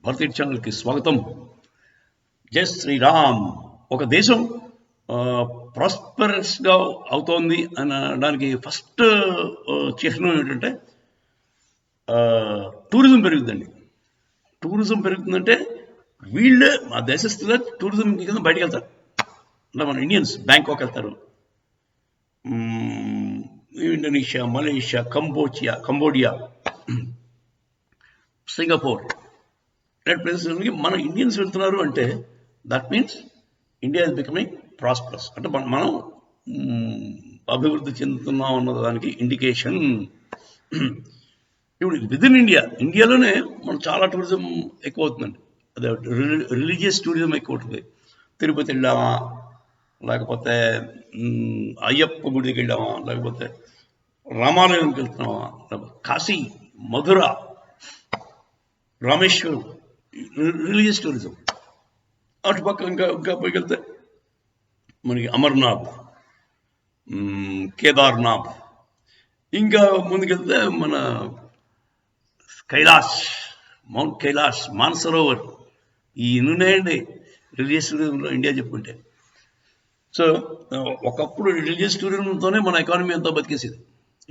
భారతీయ ఛానల్కి స్వాగతం. జై శ్రీరామ్. ఒక దేశం ప్రాస్పరస్గా అవుతోంది అనడానికి ఫస్ట్ చిహ్నం ఏంటంటే టూరిజం పెరుగుతుందండి. టూరిజం పెరుగుతుందంటే వీళ్ళే మా దేశస్తులే టూరిజం కింద బయటకు వెళ్తారు. అంటే మన ఇండియన్స్ బ్యాంకాక్ వెళ్తారు, ఇండోనేషియా, మలేషియా, కంబోడియా, సింగపూర్ ఇలాంటి ప్లేసెస్కి మన ఇండియన్స్ వెళ్తున్నారు అంటే that means India is becoming prosperous. అంటే మనం అభివృద్ధి చెందుతున్నాం అన్న దానికి ఇండికేషన్. ఇప్పుడు విదిన్ ఇండియాలోనే మనం చాలా టూరిజం ఎక్కువ అవుతుందండి. అదే రిలీజియస్ టూరిజం ఎక్కువ అవుతుంది. తిరుపతి వెళ్ళామా, లేకపోతే అయ్యప్ప గుడికి వెళ్ళామా, లేకపోతే రామాలయంకి వెళ్తున్నామా, లేకపోతే కాశీ, మధుర, రామేశ్వరం, రిలీజియస్ టూరిజం. అటుపక్క ఇంకా పైకి వెళ్తే మనకి అమర్నాథ్, కేదార్నాథ్, ఇంకా ముందుకెళ్తే మన మౌంట్ కైలాష్, మానసరోవర్, ఈ ఉన్నాయండి రిలీజియస్ టూరిజంలో ఇండియా చెప్పుకుంటే. సో ఒకప్పుడు రిలీజియస్ టూరిజంతోనే మన ఎకానమీ అంతా బతికేసేది,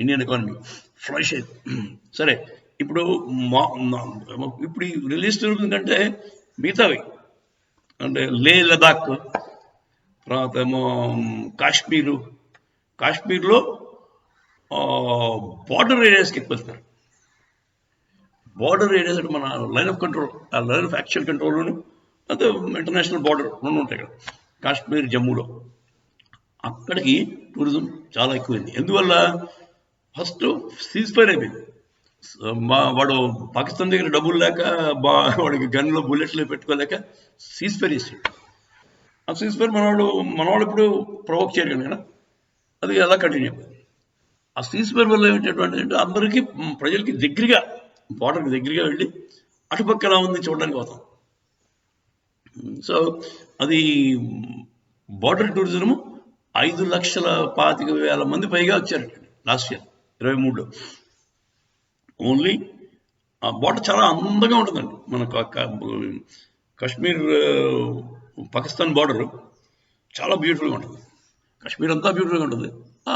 ఇండియన్ ఎకానమీ ఫ్లష్ అయ్యేది. సరే, ఇప్పుడు ఈ రిలీజియస్ టూరిజం కంటే మిగతావి అంటే లదాఖ్, తర్వాత ఏమో కాశ్మీర్లో బార్డర్ ఏరియాస్కి ఎక్కువ వెళ్తారు. బార్డర్ ఏరియాస్ అంటే మన లైన్ ఆఫ్ కంట్రోల్, ఆ లైన్ ఆఫ్ యాక్షన్ కంట్రోల్లోను, అదే ఇంటర్నేషనల్ బార్డర్ రెండు ఉంటాయి కదా, కాశ్మీర్, జమ్మూలో. అక్కడికి టూరిజం చాలా ఎక్కువైంది. ఎందువల్ల? ఫస్ట్ సీజ్ ఫైర్ అయిపోయింది. వాడు పాకిస్తాన్ దగ్గర డబ్బులు లేక, వాడికి గన్లో బుల్లెట్లు పెట్టుకోలేక సీజ్ ఫైర్ చేసాడు. ఆ సీజ్ ఫైర్ మనవాళ్ళు ఇప్పుడు ప్రొవోక్ చేయరు కదా, అది అలా కంటిన్యూ అయిపోయింది. ఆ సీజ్ ఫైర్ వల్ల ఏమిటంటే అందరికీ, ప్రజలకి దగ్గరగా, బార్డర్కి దగ్గరగా వెళ్ళి అటుపక్క ఎలా ఉంది చూడడానికి పోతాం. సో అది బార్డర్ టూరిజం 5,25,000 మంది పైగా వచ్చారు లాస్ట్ ఇయర్ 2023లో. ఓన్లీ ఆ బార్డర్ చాలా అందంగా ఉంటుందండి. మన కాశ్మీర్ పాకిస్తాన్ బార్డర్ చాలా బ్యూటిఫుల్గా ఉంటుంది. కాశ్మీర్ అంతా బ్యూటిఫుల్గా ఉంటుంది, ఆ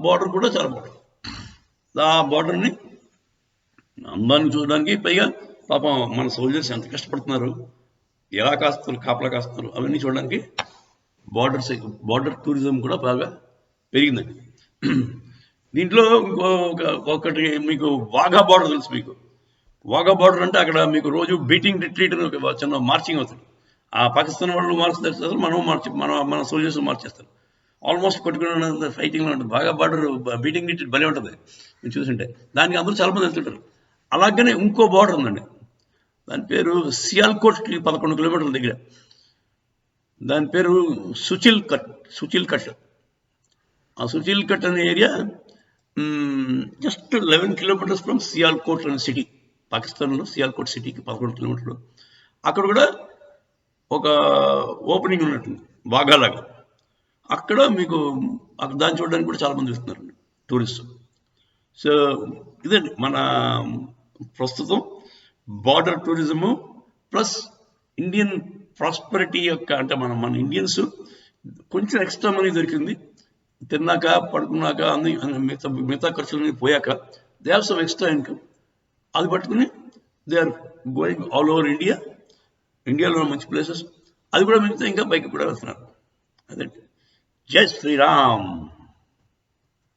బార్డర్ కూడా చాలా బాగుంటుంది. ఆ బార్డర్ని అందాన్ని చూడడానికి, పైగా పాపం మన సోల్జర్స్ ఎంత కష్టపడుతున్నారు, ఎలా కాపలా కాస్తున్నారు, అవన్నీ చూడడానికి బార్డర్ టూరిజం కూడా బాగా పెరిగిందండి. దీంట్లో ఒకటి మీకు వాఘా బార్డర్ తెలుసు. మీకు వాఘా బార్డర్ అంటే అక్కడ మీకు రోజు బీటింగ్ రిట్రీట్ అని ఒక చిన్న మార్చింగ్ అవుతుంది. ఆ పాకిస్తాన్ వాళ్ళు మార్చేస్తారు, మన సోల్జర్స్ మార్చేస్తారు. ఆల్మోస్ట్ కొట్టుకునే ఫైటింగ్లో ఉంటుంది. బాగా బార్డర్ బీటింగ్ రిట్రీట్ భలే ఉంటుంది మీరు చూసుంటే. దానికి అందరూ చాలామంది వెళ్తుంటారు. అలాగనే ఇంకో బార్డర్ ఉందండి, దాని పేరు సియాల్కోట్కి 11 కిలోమీటర్ల దగ్గర. దాని పేరు సుచిల్ కట్. ఆ సుచిల్ కట్ అనే area just 11 kilometres from Sialkot అనే సిటీ. పాకిస్తాన్లో సియాల్కోట్ సిటీకి 11 కిలోమీటర్లు. అక్కడ కూడా ఒక ఓపెనింగ్ ఉన్నట్టుంది బాగాలాగా. అక్కడ మీకు దాన్ని చూడడానికి కూడా చాలామంది వస్తున్నారు టూరిస్టు. సో ఇదండి మన ప్రస్తుతం border tourism plus Indian prosperity యొక్క, అంటే మన ఇండియన్స్ కొంచెం ఎక్స్ట్రా మనీ దొరికింది, తిన్నాక పడుకున్నాక అన్ని మిగతా ఖర్చులన్నీ పోయాక they have some extra income. అది పట్టుకుని they are going all over ఇండియాలో మంచి ప్లేసెస్, అది కూడా మిగతా ఇంకా బైక్ కూడా వెళ్తున్నారు. అదండి. జై శ్రీరామ్.